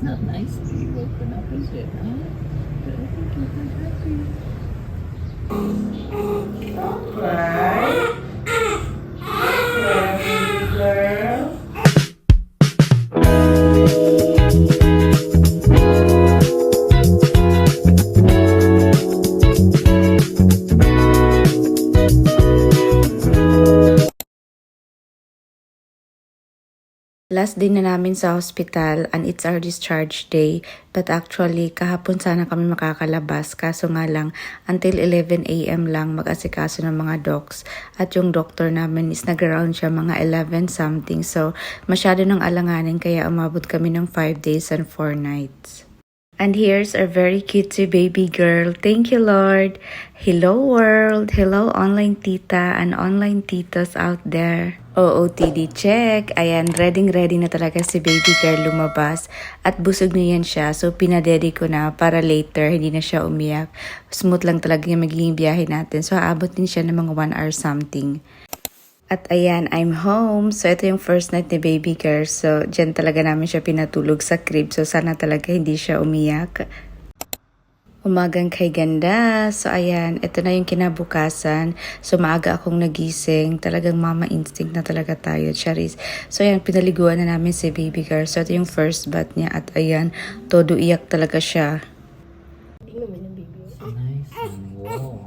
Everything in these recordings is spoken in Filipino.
It's not nice to be woken up, is it? Huh? But I think you're happy. Don't cry. Baby girl. Last day na namin sa hospital and it's our discharge day. But actually, kahapon sana kami makakalabas. Kaso nga lang, until 11 a.m. lang mag-asikaso ng mga docs. At yung doctor namin is nag-around siya mga 11 something. So, masyado nang alanganin kaya umabot kami ng 5 days and 4 nights. And here's our very cutesy baby girl. Thank you, Lord. Hello, world. Hello, online tita and online titos out there. OOTD check. Ayan, ready na talaga si baby girl lumabas. At busog na yan siya. So, pinadedi ko na para later, hindi na siya umiyak. Smooth lang talaga yung magiging biyahe natin. So, aabot din siya ng mga 1 hour something. At ayan, I'm home. So, ito yung first night ni baby girl. So, dyan talaga namin siya pinatulog sa crib. So, sana talaga hindi siya umiyak. Umagang kay ganda. So, ayan, ito na yung kinabukasan. So, maaga akong nagising. Talagang mama instinct na talaga tayo, Charis. So, ayan, pinaliguan na namin si baby girl. So, ito yung first bath niya. At ayan, todo iyak talaga siya. Nice and warm.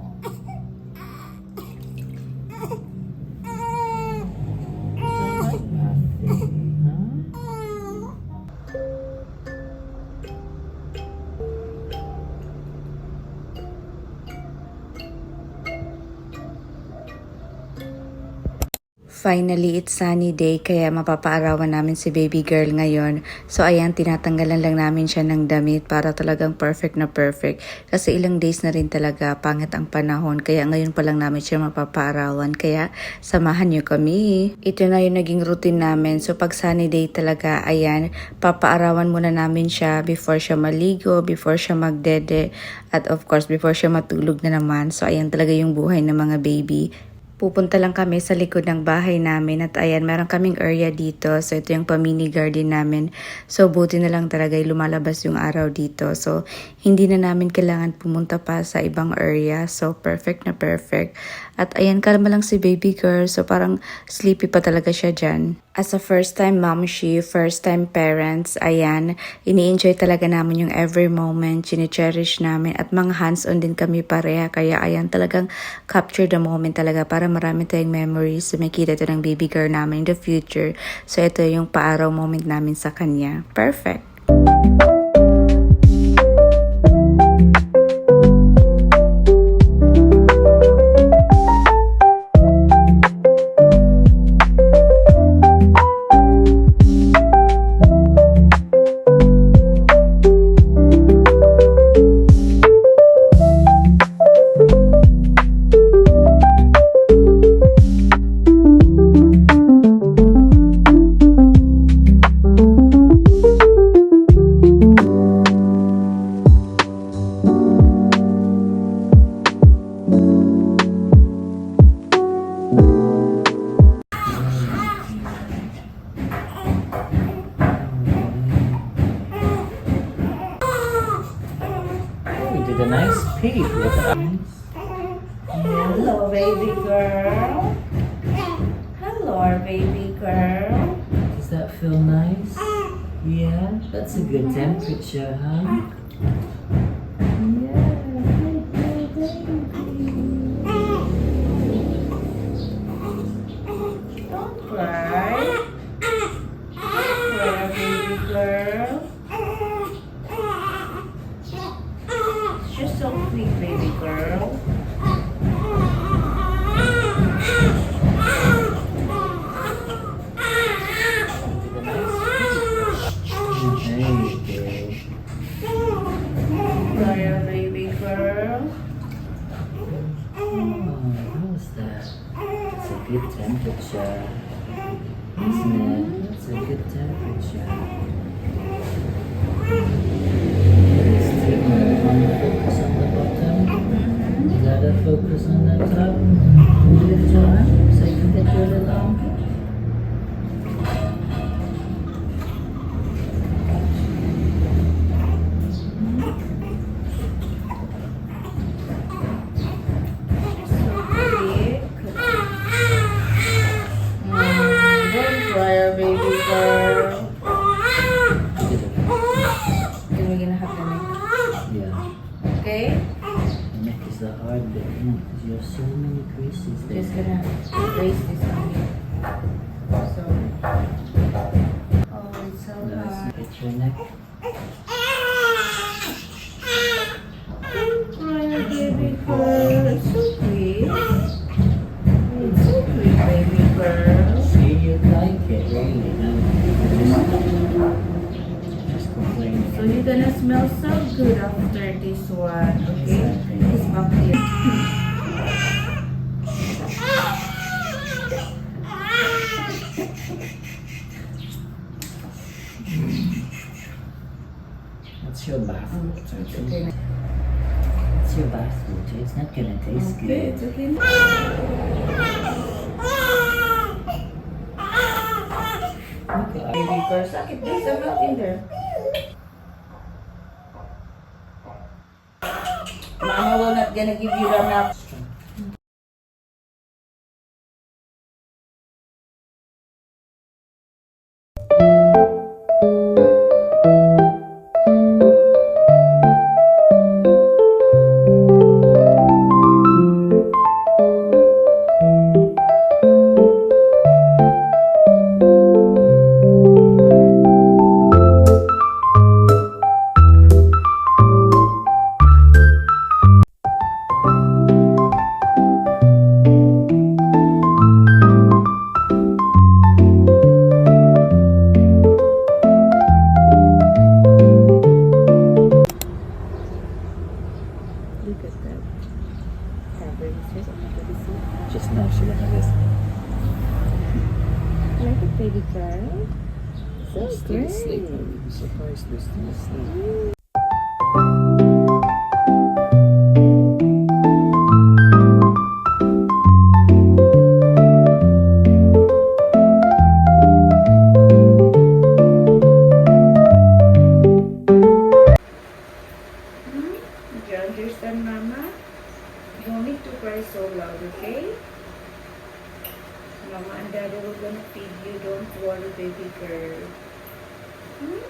Finally, it's sunny day kaya mapapaarawan namin si baby girl ngayon. So ayan, tinatanggalan lang namin siya ng damit para talagang perfect na perfect. Kasi ilang days na rin talaga pangit ang panahon. Kaya ngayon pa lang namin siya mapapaarawan. Kaya samahan niyo kami. Ito na yung naging routine namin. So pag sunny day talaga, ayan, papaarawan muna namin siya before siya maligo, before siya magdede. At of course, before siya matulog na naman. So ayan talaga yung buhay ng mga baby. Pupunta lang kami sa likod ng bahay namin at ayan, meron kaming area dito. So, ito yung pa-mini garden namin. So, buti na lang talaga lumalabas yung araw dito. So, hindi na namin kailangan pumunta pa sa ibang area. So, perfect na perfect. At ayan, kalma lang si baby girl. So, parang sleepy pa talaga siya dyan. As a first-time momshi, first-time parents, ayan, ini-enjoy talaga namin yung every moment, chine-cherish namin, at mga hands-on din kami pareha, kaya ayan, talagang capture the moment talaga para marami tayong memories, so makita ito ng baby girl namin in the future. So ito yung paaraw moment namin sa kanya. Perfect! Did a nice peek. Look at that. Hello, baby girl. Hello, baby girl. Does that feel nice? Yeah, that's a good temperature, huh? Yeah, good baby. Don't cry. Don't cry, baby girl. You're so sweet, baby girl. There, baby girl. Oh, how's that? It's a good temperature, isn't it? That's a good temperature. Focus on the bottom. Is that a focus on the top? Lift your arm so you can get your little armpit. bit, no, because you have so many creases there. Just gonna place this on you. So, oh, it's so Now, hard. hit your neck. Don't cry, baby girl. It's so sweet. It's so sweet, baby girl. See, you like it, really, no? Just complain. So you're gonna smell so good after this one, okay? Exactly. It's back here. What's your bath water? It's okay. What's your bath water? It's not gonna taste Okay, good. it's okay. Okay. Baby girl, sakit. There's a milk in there. Mama will not gonna give you the milk. Look at that. Just now, she like this. Like a baby girl. So Still asleep. I'm surprised they're still asleep. Do you understand, Mama? You don't need to cry so loud, okay? Mama and Daddy will gonna feed you. Don't worry, baby girl. Hmm?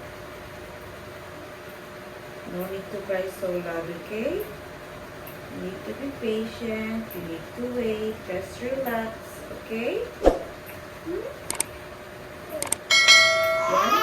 No need to cry so loud, okay? You need to be patient. You need to wait. Just relax, okay? Hmm? What?